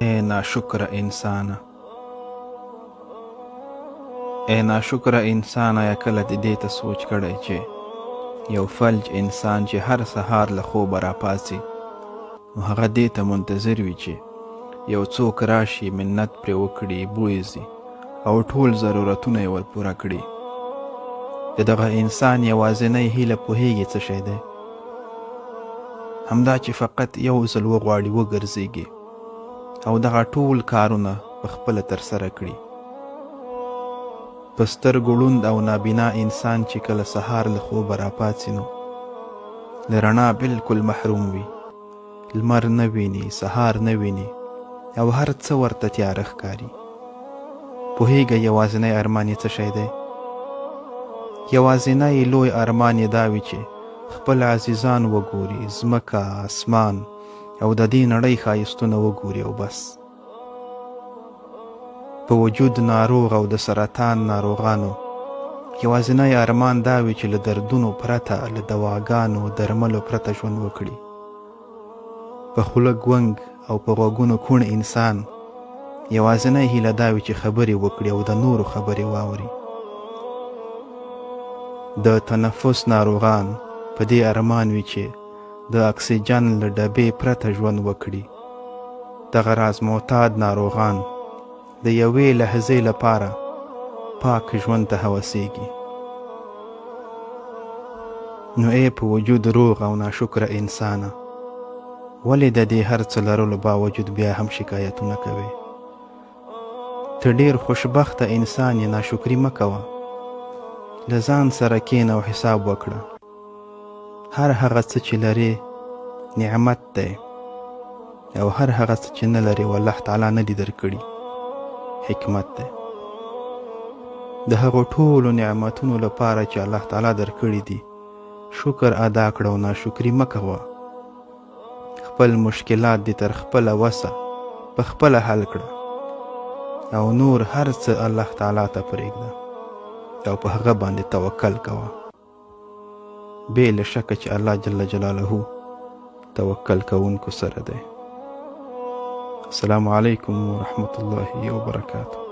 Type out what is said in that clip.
اے ناشکره انسانه، اے ناشکره انسانه، یا کله د دې ته سوچ کړی چې یو فلج انسان چې هر سهار له خوبه راپاڅي نو هغه دې ته منتظر وي چې یو څوک راشي منت پرې وکړي، بویځي او ټول ضرورتونه یې ور پوره کړي. د دغه انسان یوازینۍ هیله پوهیږي څه شی دی؟ همدا چې فقط یو ځل وغواړي وګرځېږي او دغه ټول کارونه په خپله ترسره کړي. په سترګو ړوند او نابینا انسان چې کله سهار له خوبه راپاڅي نو له رڼا بلکل محروم وي، لمر نه ویني، سهار نه ویني او هر څه ورته تیاره ښکاري. پوهیږه یوازینی ارمان یې څه شی دی؟ یوازینی لوی ارمان یې دا وي چې خپل عزیزان وګوري، ځمکه، اسمان او د دې نړۍ ښایستونه وګوري او بس. په وجود ناروغ او د سرطان ناروغانو یوازینی ارمان دا وي چې له دردونو پرته، له دواګانو درملو پرته ژوند وکړي. په خوله ګونګ او په غوږونو کوڼ انسان یوازینی هیله دا وي چې خبرې وکړي او د نورو خبرې واوري. د تنفس ناروغان په دې ارمان وي چې د اکسیجن له ډبې پرته ژوند وکړي. دغه راز معتاد ناروغان د یوې لحظې لپاره پاک ژوند ته هوسیږي. نو ای په وجود روغ او ناشکره انسانه، ولې د دې هر څه لرلو باوجود بیا هم شکایتونه کوي؟ ته ډېر خوشبخته انسان یې، ناشکري مه کوه. له ځان سره کښېنه او حساب وکړه. هر هغه څه چې لرې نعمت دی او هر هغه څه چې نه لرې والله تعالی نه دي درکړي حکمت دی. د هغو ټولو نعمتونو لپاره چې الله تعالی درکړي دي شکر ادا کړه او ناشکري مه کوه. خپل مشکلات دې تر خپله وسه په خپله حل کړه او نور هر څه الله تعالی ته پرېږده او په هغه باندې توکل کوه. بې له شکه چې الله جل جلاله توکل کوونکو سره دی. السلام علیکم ورحمة الله وبرکاته.